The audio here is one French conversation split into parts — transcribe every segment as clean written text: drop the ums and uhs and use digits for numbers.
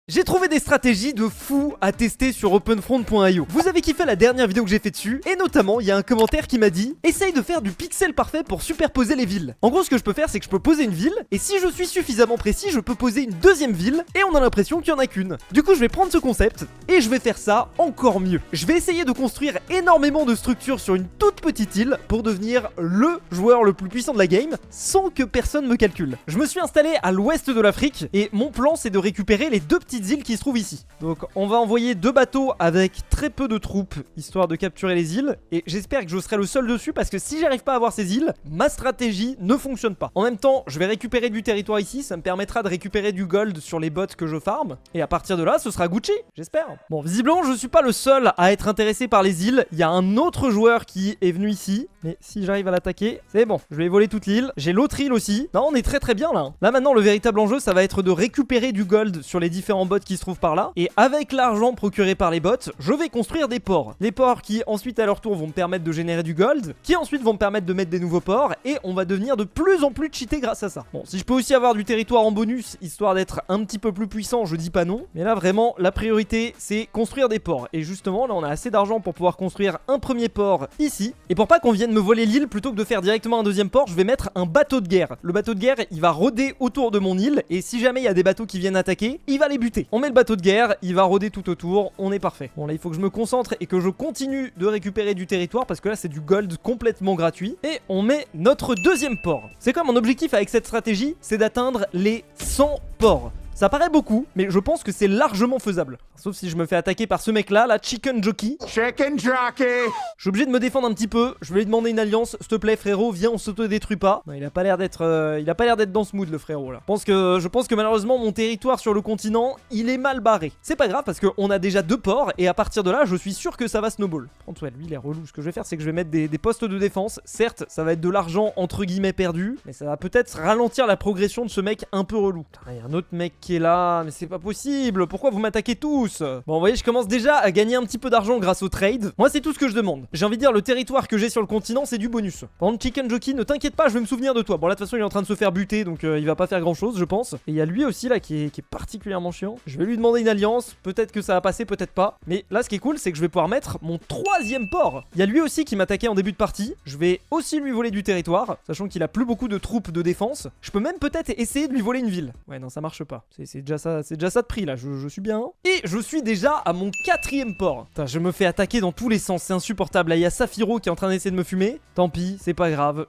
J'ai trouvé des stratégies de fou à tester sur openfront.io. Vous avez kiffé la dernière vidéo que j'ai fait dessus, et notamment il y a un commentaire qui m'a dit « Essaye de faire du pixel parfait pour superposer les villes ». En gros ce que je peux faire c'est que je peux poser une ville, et si je suis suffisamment précis je peux poser une deuxième ville, et on a l'impression qu'il n'y en a qu'une. Du coup je vais prendre ce concept, et je vais faire ça encore mieux. Je vais essayer de construire énormément de structures sur une toute petite île, pour devenir le joueur le plus puissant de la game, sans que personne me calcule. Je me suis installé à l'ouest de l'Afrique, et mon plan c'est de récupérer les deux petites îles qui se trouvent ici. Donc on va envoyer deux bateaux avec très peu de troupes histoire de capturer les îles, et j'espère que je serai le seul dessus parce que si j'arrive pas à avoir ces îles, ma stratégie ne fonctionne pas. En même temps je vais récupérer du territoire ici, ça me permettra de récupérer du gold sur les bots que je farm, et à partir de là ce sera Gucci, j'espère. Bon, visiblement je suis pas le seul à être intéressé par les îles, il y a un autre joueur qui est venu ici, mais si j'arrive à l'attaquer, c'est bon, je vais voler toute l'île. J'ai l'autre île aussi. Non, on est très bien là. Là maintenant le véritable enjeu ça va être de récupérer du gold sur les différents bots qui se trouvent par là, et avec l'argent procuré par les bots, je vais construire des ports. Les ports qui ensuite à leur tour vont me permettre de générer du gold, qui ensuite vont me permettre de mettre des nouveaux ports, et on va devenir de plus en plus cheaté grâce à ça. Bon, si je peux aussi avoir du territoire en bonus, histoire d'être un petit peu plus puissant, je dis pas non, mais là vraiment la priorité c'est construire des ports, et justement là on a assez d'argent pour pouvoir construire un premier port ici, et pour pas qu'on vienne me voler l'île, plutôt que de faire directement un deuxième port, je vais mettre un bateau de guerre. Le bateau de guerre il va rôder autour de mon île, et si jamais il y a des bateaux qui viennent attaquer, il va les buter. On met le bateau de guerre, il va rôder tout autour, on est parfait. Bon là il faut que je me concentre et que je continue de récupérer du territoire parce que là c'est du gold complètement gratuit, et on met notre deuxième port. C'est quoi mon objectif avec cette stratégie? C'est d'atteindre les 100 ports. Ça paraît beaucoup, mais je pense que c'est largement faisable. Sauf si je me fais attaquer par ce mec là, la Chicken Jockey. Chicken Jockey. Je suis obligé de me défendre un petit peu. Je vais lui demander une alliance. S'il te plaît frérot, viens, on s'autodétruit pas. Non, il a pas l'air d'être dans ce mood le frérot là. Je pense que malheureusement mon territoire sur le continent, il est mal barré. C'est pas grave parce qu'on a déjà deux ports, et à partir de là, je suis sûr que ça va snowball. Par contre, ouais, lui il est relou. Ce que je vais faire, c'est que je vais mettre des postes de défense. Certes, ça va être de l'argent entre guillemets perdu, mais ça va peut-être ralentir la progression de ce mec un peu relou. Il y a un autre mec qui est là, mais c'est pas possible. Pourquoi vous m'attaquez tous? Bon, vous voyez, je commence déjà à gagner un petit peu d'argent grâce au trade. Moi, c'est tout ce que je demande. J'ai envie de dire, le territoire que j'ai sur le continent, c'est du bonus. Par contre, Chicken Jockey, ne t'inquiète pas, je vais me souvenir de toi. Bon, là, de toute façon, il est en train de se faire buter, donc il va pas faire grand chose, je pense. Et il y a lui aussi, là, qui est particulièrement chiant. Je vais lui demander une alliance. Peut-être que ça va passer, peut-être pas. Mais là, ce qui est cool, c'est que je vais pouvoir mettre mon troisième port. Il y a lui aussi qui m'attaquait en début de partie. Je vais aussi lui voler du territoire, sachant qu'il a plus beaucoup de troupes de défense. Je peux même peut-être essayer de lui voler une ville. Ouais, non, ça marche pas. C'est déjà ça de prix, là. Je suis bien. Et je suis déjà à mon quatrième port. Putain, je me fais attaquer dans tous les sens, c'est insupportable. Là, il y a Safiro qui est en train d'essayer de me fumer. Tant pis, c'est pas grave,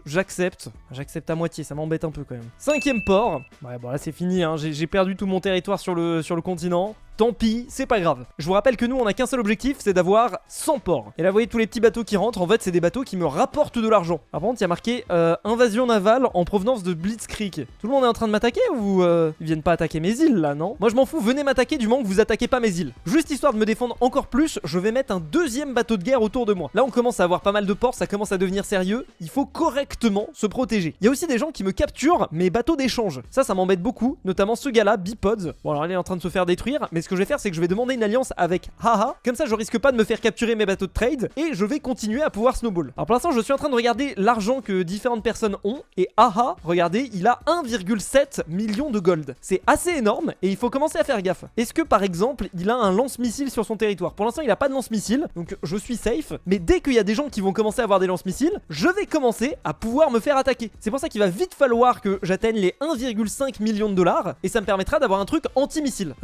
j'accepte. J'accepte à moitié, ça m'embête un peu quand même. Cinquième port. Ouais, bon là c'est fini, hein. J'ai perdu tout mon territoire sur le continent. Tant pis, c'est pas grave. Je vous rappelle que nous on a qu'un seul objectif, c'est d'avoir 100 ports. Et là vous voyez tous les petits bateaux qui rentrent, en fait c'est des bateaux qui me rapportent de l'argent. Par contre il y a marqué invasion navale en provenance de Blitzkrieg. Tout le monde est en train de m'attaquer ou ils viennent pas attaquer mes îles là, non? Moi je m'en fous, venez m'attaquer du moment que vous attaquez pas mes îles. Juste histoire de me défendre encore plus, je vais mettre un deuxième bateau de guerre autour de moi. Là on commence à avoir pas mal de ports, ça commence à devenir sérieux. Il faut correctement se protéger. Il y a aussi des gens qui me capturent mes bateaux d'échange. Ça m'embête beaucoup, notamment ce gars là, Bipods. Bon alors il est en train de se faire détruire, mais ce que je vais faire c'est que je vais demander une alliance avec Haha. Comme ça je risque pas de me faire capturer mes bateaux de trade, et je vais continuer à pouvoir snowball. Alors pour l'instant je suis en train de regarder l'argent que différentes personnes ont, et Haha, regardez, il a 1,7 million de gold. C'est assez énorme et il faut commencer à faire gaffe. Est-ce que par exemple il a un lance-missile sur son territoire? Pour l'instant il a pas de lance-missile, donc je suis safe, mais dès qu'il y a des gens qui vont commencer à avoir des lance-missiles, je vais commencer à pouvoir me faire attaquer. C'est pour ça qu'il va vite falloir que j'atteigne les 1,5 million de dollars, et ça me permettra d'avoir un truc anti-missile.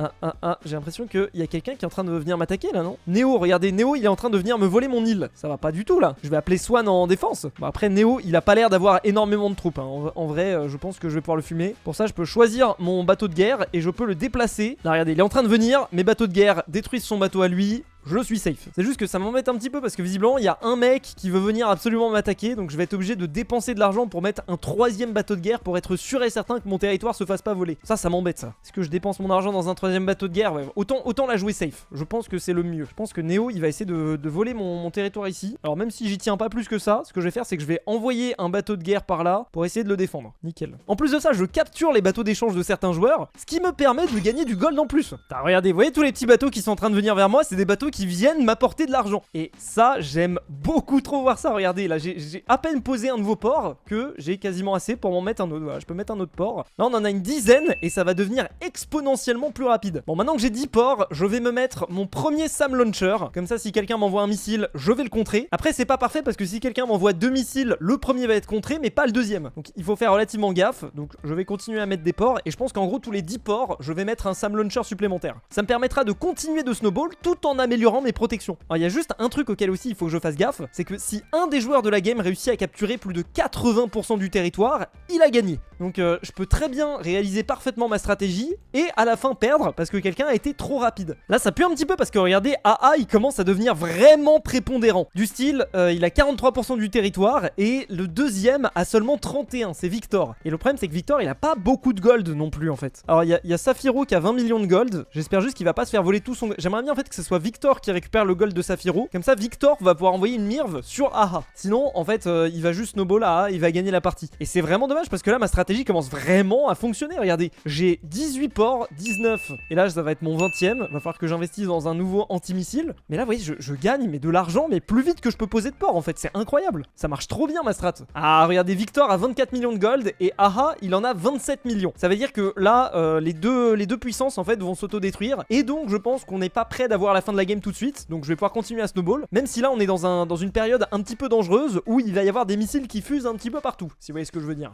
J'ai l'impression qu'il y a quelqu'un qui est en train de venir m'attaquer là, non? Néo, regardez, Néo il est en train de venir me voler mon île. Ça va pas du tout là. Je vais appeler Swan en défense. Bon après Néo il a pas l'air d'avoir énormément de troupes, hein. En vrai je pense que je vais pouvoir le fumer. Pour ça je peux choisir mon bateau de guerre et je peux le déplacer. Là regardez, il est en train de venir, mes bateaux de guerre détruisent son bateau à lui. Je suis safe. C'est juste que ça m'embête un petit peu parce que visiblement il y a un mec qui veut venir absolument m'attaquer, donc je vais être obligé de dépenser de l'argent pour mettre un troisième bateau de guerre pour être sûr et certain que mon territoire se fasse pas voler. Ça m'embête ça. Est-ce que je dépense mon argent dans un troisième bateau de guerre? Ouais, autant la jouer safe. Je pense que c'est le mieux. Je pense que Néo il va essayer de voler mon territoire ici. Alors même si j'y tiens pas plus que ça, ce que je vais faire c'est que je vais envoyer un bateau de guerre par là pour essayer de le défendre. Nickel. En plus de ça, je capture les bateaux d'échange de certains joueurs, ce qui me permet de gagner du gold en plus. Regardez, vous voyez tous les petits bateaux qui sont en train de venir vers moi, c'est des bateaux qui viennent m'apporter de l'argent. Et ça, j'aime beaucoup trop voir ça. Regardez, là, j'ai à peine posé un nouveau port que j'ai quasiment assez pour m'en mettre un autre. Voilà, je peux mettre un autre port. Là, on en a une dizaine et ça va devenir exponentiellement plus rapide. Bon, maintenant que j'ai 10 ports, je vais me mettre mon premier SAM Launcher. Comme ça, si quelqu'un m'envoie un missile, je vais le contrer. Après, c'est pas parfait parce que si quelqu'un m'envoie 2 missiles, le premier va être contré, mais pas le deuxième. Donc, il faut faire relativement gaffe. Donc, je vais continuer à mettre des ports et je pense qu'en gros, tous les 10 ports, je vais mettre un SAM Launcher supplémentaire. Ça me permettra de continuer de snowball tout en améliorant mes protections. Alors, il y a juste un truc auquel aussi il faut que je fasse gaffe, c'est que si un des joueurs de la game réussit à capturer plus de 80% du territoire, il a gagné. Donc je peux très bien réaliser parfaitement ma stratégie et à la fin perdre parce que quelqu'un a été trop rapide. Là ça pue un petit peu parce que regardez, AA il commence à devenir vraiment prépondérant. Du style, il a 43% du territoire et le deuxième a seulement 31, c'est Victor. Et le problème c'est que Victor il a pas beaucoup de gold non plus en fait. Alors il y a Saphiro qui a 20 millions de gold, j'espère juste qu'il va pas se faire voler tout son... J'aimerais bien en fait que ce soit Victor qui récupère le gold de Saphiro, comme ça Victor va pouvoir envoyer une mirve sur AA. Sinon en fait il va juste snowball AA, il va gagner la partie. Et c'est vraiment dommage parce que là ma stratégie commence vraiment à fonctionner. Regardez, j'ai 18 ports, 19. Et là ça va être mon 20ème. Va falloir que j'investisse dans un nouveau anti-missile. Mais là vous voyez je gagne mais de l'argent mais plus vite que je peux poser de ports en fait. C'est incroyable. Ça marche trop bien ma strat. Ah regardez, Victor a 24 millions de gold et AA il en a 27 millions. Ça veut dire que là les deux puissances en fait vont s'auto-détruire. Et donc je pense qu'on n'est pas prêt d'avoir la fin de la game tout de suite. Donc je vais pouvoir continuer à snowball. Même si là on est dans une période un petit peu dangereuse où il va y avoir des missiles qui fusent un petit peu partout. Si vous voyez ce que je veux dire.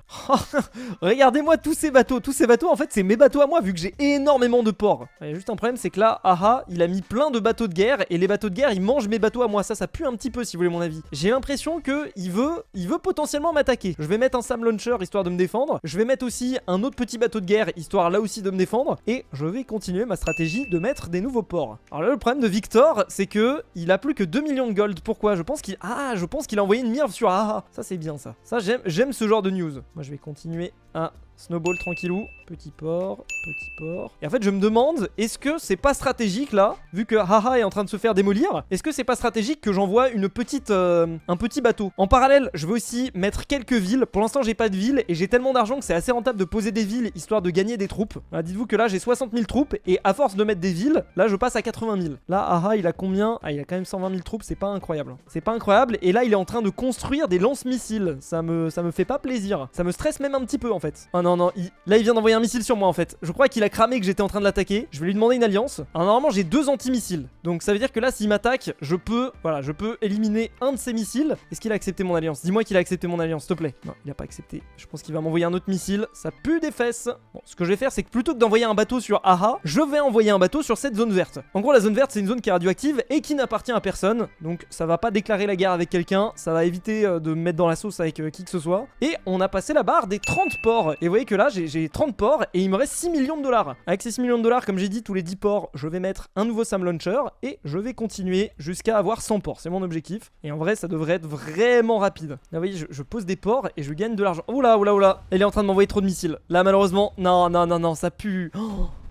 Regardez-moi tous ces bateaux en fait c'est mes bateaux à moi vu que j'ai énormément de ports. Il y a juste un problème, c'est que là AHA il a mis plein de bateaux de guerre et les bateaux de guerre ils mangent mes bateaux à moi. Ça pue un petit peu si vous voulez mon avis. J'ai l'impression que il veut potentiellement m'attaquer. Je vais mettre un SAM Launcher histoire de me défendre. Je vais mettre aussi un autre petit bateau de guerre histoire là aussi de me défendre. Et je vais continuer ma stratégie de mettre des nouveaux ports. Alors là le problème de Victor c'est que il a plus que 2 millions de gold. Pourquoi? Je pense qu'il a envoyé une mirve sur AHA. Ça c'est bien ça. Ça j'aime ce genre de news. Moi je vais continuer à snowball tranquillou, petit port. Et en fait je me demande, est-ce que c'est pas stratégique là, vu que Haha est en train de se faire démolir, est-ce que c'est pas stratégique que j'envoie un petit bateau? En parallèle, je vais aussi mettre quelques villes. Pour l'instant j'ai pas de ville et j'ai tellement d'argent que c'est assez rentable de poser des villes histoire de gagner des troupes. Dites-vous que là j'ai 60 000 troupes et à force de mettre des villes, là je passe à 80 000. Là Haha il a combien? Ah il a quand même 120 000 troupes, c'est pas incroyable. C'est pas incroyable et là il est en train de construire des lance-missiles. Ça me fait pas plaisir. Ça me stresse même un petit peu en fait. Ah non, là il vient d'envoyer un missile sur moi en fait. Je crois qu'il a cramé que j'étais en train de l'attaquer. Je vais lui demander une alliance. Alors normalement j'ai 2 anti-missiles. Donc ça veut dire que là s'il m'attaque, je peux éliminer un de ses missiles. Est-ce qu'il a accepté mon alliance? Dis-moi qu'il a accepté mon alliance, s'il te plaît. Non, il a pas accepté. Je pense qu'il va m'envoyer un autre missile. Ça pue des fesses. Bon, ce que je vais faire c'est que plutôt que d'envoyer un bateau sur AHA, je vais envoyer un bateau sur cette zone verte. En gros la zone verte c'est une zone qui est radioactive et qui n'appartient à personne. Donc ça va pas déclarer la guerre avec quelqu'un. Ça va éviter de me mettre dans la sauce avec qui que ce soit. Et on a passé la barre des 30 ports. Et vous voyez que là j'ai 30 ports et il me reste 6 millions de dollars. Avec ces 6 millions de dollars, comme j'ai dit, tous les 10 ports, je vais mettre un nouveau SAM Launcher et je vais continuer jusqu'à avoir 100 ports. C'est mon objectif. Et en vrai, ça devrait être vraiment rapide. Là, vous voyez, je pose des ports et je gagne de l'argent. Oula. Elle est en train de m'envoyer trop de missiles. Là, malheureusement, non, ça pue.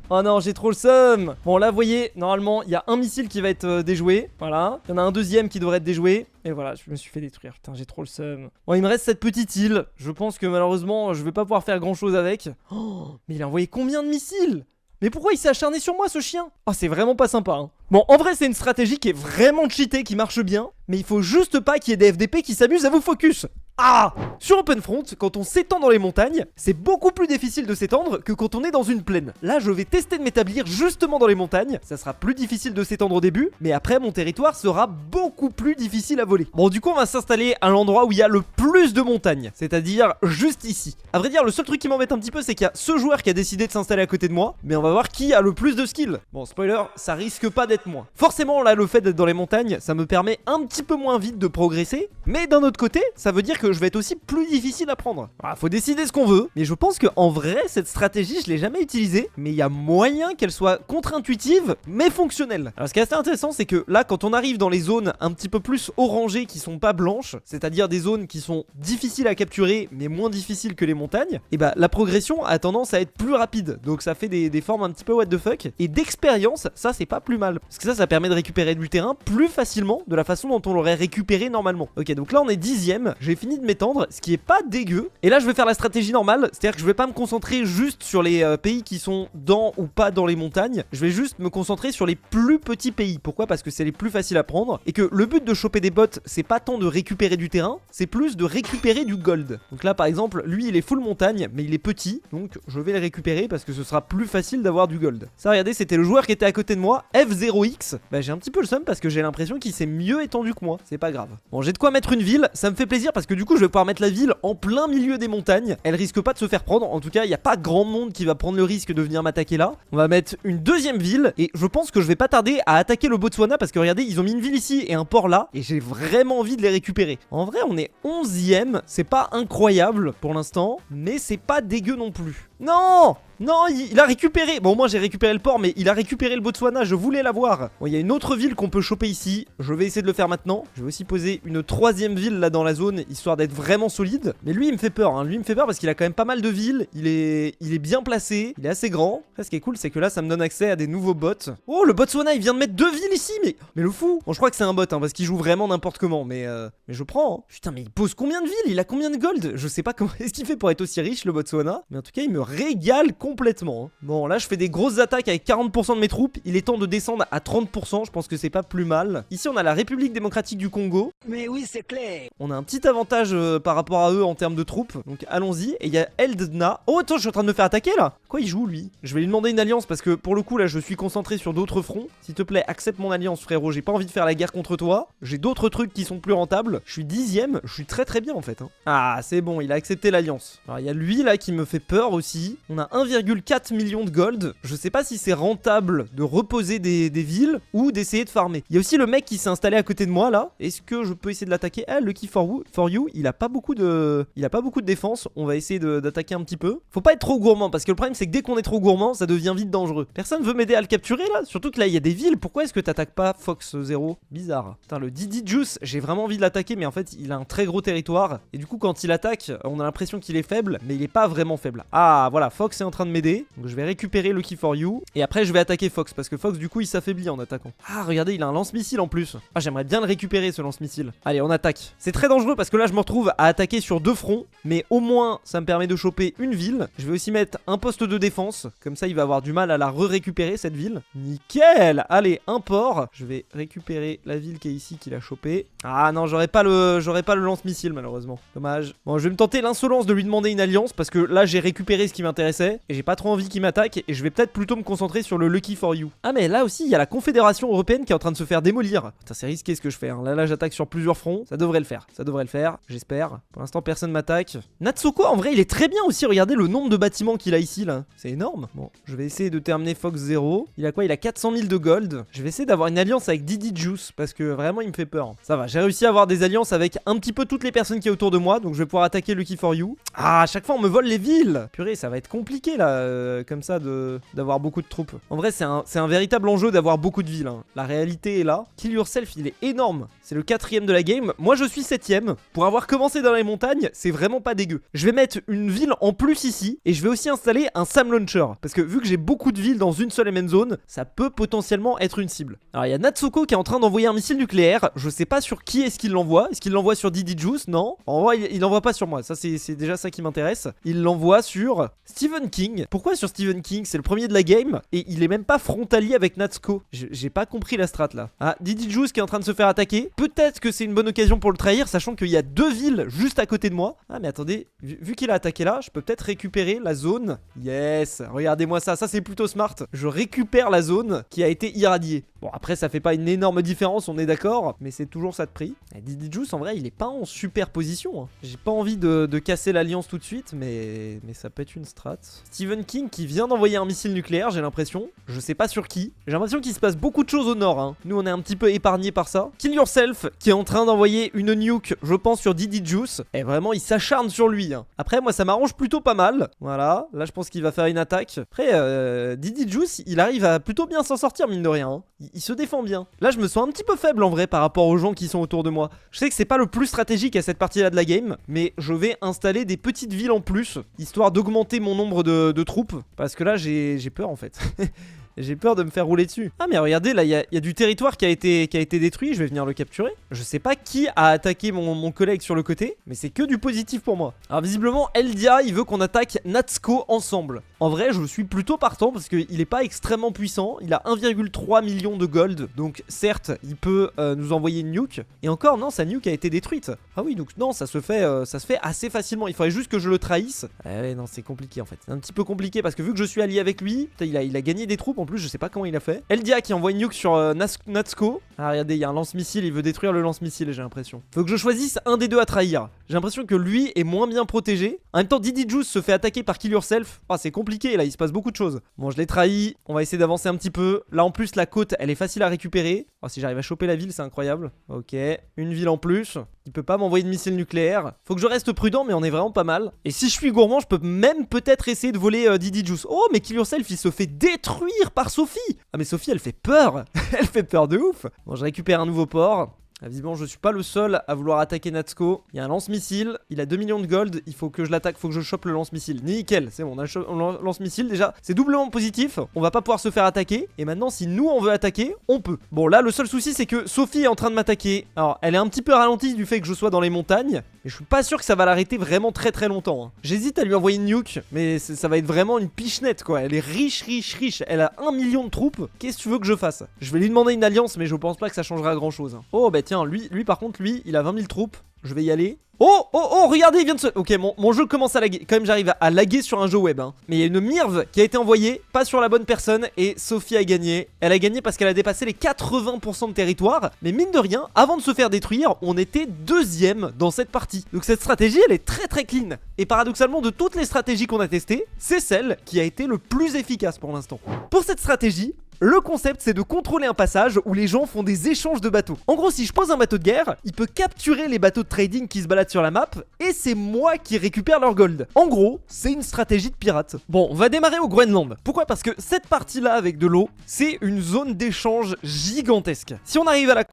Oh non, j'ai trop le seum. Bon là vous voyez, normalement il y a un missile qui va être déjoué. Voilà, il y en a un deuxième qui devrait être déjoué. Et voilà, je me suis fait détruire. Putain, j'ai trop le seum. Bon, il me reste cette petite île. Je pense que malheureusement je vais pas pouvoir faire grand chose avec. Oh, mais il a envoyé combien de missiles? Mais pourquoi il s'est acharné sur moi ce chien? Oh c'est vraiment pas sympa hein. Bon en vrai c'est une stratégie qui est vraiment cheatée, qui marche bien. Mais il faut juste pas qu'il y ait des FDP qui s'amusent à vous focus. Ah! Sur OpenFront, quand on s'étend dans les montagnes, c'est beaucoup plus difficile de s'étendre que quand on est dans une plaine. Là, je vais tester de m'établir justement dans les montagnes. Ça sera plus difficile de s'étendre au début, mais après, mon territoire sera beaucoup plus difficile à voler. Bon, du coup, on va s'installer à l'endroit où il y a le plus de montagnes, c'est-à-dire juste ici. À vrai dire, le seul truc qui m'embête un petit peu, c'est qu'il y a ce joueur qui a décidé de s'installer à côté de moi, mais on va voir qui a le plus de skill. Bon, spoiler, ça risque pas d'être moi. Forcément, là, le fait d'être dans les montagnes, ça me permet un petit peu moins vite de progresser, mais d'un autre côté, ça veut dire que je vais être aussi plus difficile à prendre. Alors, faut décider ce qu'on veut, mais je pense qu'en vrai, cette stratégie, je l'ai jamais utilisée, mais il y a moyen qu'elle soit contre-intuitive, mais fonctionnelle. Alors, ce qui est assez intéressant, c'est que là, quand on arrive dans les zones un petit peu plus orangées qui sont pas blanches, c'est-à-dire des zones qui sont difficiles à capturer, mais moins difficiles que les montagnes, et bah, la progression a tendance à être plus rapide. Donc, ça fait des formes un petit peu what the fuck. Et d'expérience, ça, c'est pas plus mal. Parce que ça permet de récupérer du terrain plus facilement de la façon dont on l'aurait récupéré normalement. Ok, donc là, on est 10ème. J'ai fini fini de m'étendre, ce qui est pas dégueu. Et là je vais faire la stratégie normale, c'est-à-dire que je vais pas me concentrer juste sur les pays qui sont dans ou pas dans les montagnes. Je vais juste me concentrer sur les plus petits pays. Pourquoi? Parce que c'est les plus faciles à prendre. Et que le but de choper des bots, c'est pas tant de récupérer du terrain, c'est plus de récupérer du gold. Donc là par exemple, lui il est full montagne, mais il est petit. Donc je vais le récupérer parce que ce sera plus facile d'avoir du gold. Ça regardez, c'était le joueur qui était à côté de moi, F0X. Bah j'ai un petit peu le seum parce que j'ai l'impression qu'il s'est mieux étendu que moi. C'est pas grave. Bon, j'ai de quoi mettre une ville, ça me fait plaisir parce que du coup je vais pouvoir mettre la ville en plein milieu des montagnes. Elle risque pas de se faire prendre. En tout cas, il n'y a pas grand monde qui va prendre le risque de venir m'attaquer là. On va mettre une deuxième ville et je pense que je vais pas tarder à attaquer le Botswana parce que regardez, ils ont mis une ville ici et un port là et j'ai vraiment envie de les récupérer. En vrai, on est 11e, c'est pas incroyable pour l'instant, mais c'est pas dégueu non plus. Non! Non, il a récupéré. Bon, moi j'ai récupéré le port, mais il a récupéré le Botswana. Je voulais l'avoir. Bon, il y a une autre ville qu'on peut choper ici. Je vais essayer de le faire maintenant. Je vais aussi poser une troisième ville là dans la zone, histoire d'être vraiment solide. Mais lui, il me fait peur. Lui, il me fait peur parce qu'il a quand même pas mal de villes. Il est bien placé. Il est assez grand. Après, ce qui est cool, c'est que là, ça me donne accès à des nouveaux bots. Oh, le Botswana, il vient de mettre 2 villes ici. Mais le fou. Bon, je crois que c'est un bot, parce qu'il joue vraiment n'importe comment. Mais je prends. Putain, mais il pose combien de villes? Il a combien de gold? Je sais pas comment est-ce qu'il fait pour être aussi riche, le Botswana. Mais en tout cas, il me régale complètement. Bon, là je fais des grosses attaques avec 40% de mes troupes. Il est temps de descendre à 30%. Je pense que c'est pas plus mal. Ici on a la République démocratique du Congo. Mais oui, c'est clair. On a un petit avantage par rapport à eux en termes de troupes. Donc allons-y. Et il y a Eldna. Oh attends, je suis en train de me faire attaquer là. Quoi il joue lui? Je vais lui demander une alliance parce que pour le coup là je suis concentré sur d'autres fronts. S'il te plaît, accepte mon alliance frérot. J'ai pas envie de faire la guerre contre toi. J'ai d'autres trucs qui sont plus rentables. Je suis 10ème. Je suis très bien en fait. Ah c'est bon, il a accepté l'alliance. Alors il y a lui là qui me fait peur aussi. On a 1,4 million de gold. Je sais pas si c'est rentable de reposer des villes ou d'essayer de farmer. Il y a aussi le mec qui s'est installé à côté de moi là. Est-ce que je peux essayer de l'attaquer? Ah, Lucky for you, il a pas beaucoup de défense. On va essayer d'attaquer un petit peu. Faut pas être trop gourmand parce que le problème c'est que dès qu'on est trop gourmand, ça devient vite dangereux. Personne veut m'aider à le capturer là? Surtout que là il y a des villes. Pourquoi est-ce que t'attaques pas Fox 0? Bizarre. Putain, le Didi Juice, j'ai vraiment envie de l'attaquer, mais en fait il a un très gros territoire. Et du coup quand il attaque, on a l'impression qu'il est faible, mais il est pas vraiment faible. Ah voilà, Fox est en train de m'aider. Donc je vais récupérer Lucky for you. Et après je vais attaquer Fox parce que Fox du coup il s'affaiblit en attaquant. Ah regardez, il a un lance-missile en plus. Ah j'aimerais bien le récupérer ce lance-missile. Allez on attaque. C'est très dangereux parce que là je me retrouve à attaquer sur 2 fronts. Mais au moins ça me permet de choper une ville. Je vais aussi mettre un poste de défense. Comme ça il va avoir du mal à la récupérer cette ville. Nickel. Allez un port. Je vais récupérer la ville qui est ici qu'il a chopé. Ah non j'aurais pas le lance-missile malheureusement. Dommage. Bon je vais me tenter l'insolence de lui demander une alliance parce que là j'ai récupéré ce qui m'intéressait. Et j'ai pas trop envie qu'il m'attaque. Et je vais peut-être plutôt me concentrer sur le Lucky for you. Ah mais là aussi il y a la Confédération Européenne qui est en train de se faire démolir. Putain c'est risqué ce que je fais. Là j'attaque sur plusieurs fronts. Ça devrait le faire. J'espère. Pour l'instant personne m'attaque. Natsoko en vrai il est très bien aussi. Regardez le nombre de bâtiments qu'il a ici là. C'est énorme. Bon je vais essayer de terminer Fox 0. Il a quoi? Il a 400 000 de gold. Je vais essayer d'avoir une alliance avec Didi Juice parce que vraiment il me fait peur. Ça va, j'ai réussi à avoir des alliances avec un petit peu toutes les personnes qui est autour de moi. Donc je vais pouvoir attaquer Lucky for you. Ah à chaque fois on me vole les villes. Purée ça va être compliqué là comme ça d'avoir beaucoup de troupes. En vrai c'est un véritable enjeu d'avoir beaucoup de villes. La réalité est là. Kill Yourself il est énorme. C'est le 4ème de la game. Moi je suis 7ème. Pour avoir commencé dans les montagnes, c'est vraiment pas dégueu. Je vais mettre une ville en plus ici. Et je vais aussi installer un Sam Launcher. Parce que vu que j'ai beaucoup de villes dans une seule et même zone, ça peut potentiellement être une cible. Alors il y a Natsoko qui est en train d'envoyer un missile nucléaire. Je sais pas sur qui est-ce qu'il l'envoie. Est-ce qu'il l'envoie sur Didi Juice? Non. En vrai il l'envoie pas sur moi. Ça c'est déjà ça qui m'intéresse. Il l'envoie sur Stephen King. Pourquoi sur Stephen King? C'est le premier de la game. Et il est même pas frontalier avec Natsuko. J'ai pas compris la strat là. Ah Didi Juice qui est en train de se faire attaquer. Peut-être que c'est une bonne occasion pour le trahir, sachant qu'il y a 2 villes juste à côté de moi. Ah mais attendez, vu qu'il a attaqué là, je peux peut-être récupérer la zone. Yes, regardez-moi ça, ça c'est plutôt smart. Je récupère la zone qui a été irradiée. Bon après ça fait pas une énorme différence, on est d'accord, mais c'est toujours ça de prix. Et Didi Juice en vrai il est pas en super position. J'ai pas envie de casser l'alliance tout de suite, mais ça peut être une strat. Stephen King qui vient d'envoyer un missile nucléaire, j'ai l'impression. Je sais pas sur qui. J'ai l'impression qu'il se passe beaucoup de choses au nord. Nous on est un petit peu épargnés par ça. Kill Yourself qui est en train d'envoyer une nuke, je pense sur Didi Juice. Et vraiment il s'acharne sur lui. Après moi ça m'arrange plutôt pas mal. Voilà, là je pense qu'il va faire une attaque. Après Didi Juice il arrive à plutôt bien s'en sortir mine de rien. Il se défend bien. Là je me sens un petit peu faible en vrai par rapport aux gens qui sont autour de moi. Je sais que c'est pas le plus stratégique à cette partie là de la game, mais je vais installer des petites villes en plus, histoire d'augmenter mon nombre de troupes. Parce que là j'ai peur en fait. J'ai peur de me faire rouler dessus. Ah mais regardez, là, il y a du territoire qui a été détruit. Je vais venir le capturer. Je sais pas qui a attaqué mon collègue sur le côté, mais c'est que du positif pour moi. Alors visiblement, Eldia, il veut qu'on attaque Natsuko ensemble. En vrai, je suis plutôt partant parce qu'il est pas extrêmement puissant. Il a 1,3 million de gold. Donc certes, il peut nous envoyer une nuke. Et encore, non, sa nuke a été détruite. Ah oui, donc non, ça se fait assez facilement. Il faudrait juste que je le trahisse. Ah ouais, non, c'est compliqué en fait. C'est un petit peu compliqué parce que vu que je suis allié avec lui, putain, il a gagné des troupes en plus, je sais pas comment il a fait. Eldia qui envoie une nuke sur Natsuko. Ah regardez, il y a un lance-missile, il veut détruire le lance-missile, j'ai l'impression. Faut que je choisisse un des deux à trahir. J'ai l'impression que lui est moins bien protégé. En même temps, Didi Juice se fait attaquer par Kill Yourself. Ah, c'est compliqué là, il se passe beaucoup de choses. Bon, je l'ai trahi. On va essayer d'avancer un petit peu. Là en plus, la côte, elle est facile à récupérer. Oh, si j'arrive à choper la ville, c'est incroyable. Ok, une ville en plus. Il peut pas m'envoyer de missile nucléaire. Faut que je reste prudent, mais on est vraiment pas mal. Et si je suis gourmand, je peux même peut-être essayer de voler Didi Juice. Oh, mais Kill Yourself, il se fait détruire par Sophie. Ah, mais Sophie, elle fait peur. Elle fait peur de ouf. Bon, je récupère un nouveau port. Ah, visiblement, je suis pas le seul à vouloir attaquer Natsuko. Il y a un lance-missile. Il a 2 millions de gold. Il faut que je l'attaque. Faut que je chope le lance-missile. Nickel. C'est bon. On a le lance-missile. Déjà, c'est doublement positif. On va pas pouvoir se faire attaquer. Et maintenant, si nous, on veut attaquer, on peut. Bon, là, le seul souci, c'est que Sophie est en train de m'attaquer. Alors, elle est un petit peu ralentie du fait que je sois dans les montagnes. Mais je suis pas sûr que ça va l'arrêter vraiment très longtemps. Hein. J'hésite à lui envoyer une nuke. Mais ça va être vraiment une pichenette, quoi. Elle est riche. Elle a 1 million de troupes. Qu'est-ce que tu veux que je fasse? Je vais lui demander une alliance, mais je pense pas que ça changera grand-chose. Hein. Oh, bah tiens, lui par contre, il a 20 000 troupes. Je vais y aller. Oh, regardez, il vient de se... Ok, mon jeu commence à laguer. Quand même, j'arrive à laguer sur un jeu web. Hein. Mais il y a une mirve qui a été envoyée, pas sur la bonne personne. Et Sophie a gagné. Elle a gagné parce qu'elle a dépassé les 80% de territoire. Mais mine de rien, avant de se faire détruire, on était deuxième dans cette partie. Donc cette stratégie, elle est très clean. Et paradoxalement, de toutes les stratégies qu'on a testées, c'est celle qui a été le plus efficace pour l'instant. Pour cette stratégie, le concept, c'est de contrôler un passage où les gens font des échanges de bateaux. En gros, si je pose un bateau de guerre, il peut capturer les bateaux de trading qui se baladent sur la map et c'est moi qui récupère leur gold. En gros, c'est une stratégie de pirate. Bon, on va démarrer au Groenland. Pourquoi? Parce que cette partie-là avec de l'eau, c'est une zone d'échange gigantesque. Si on arrive à la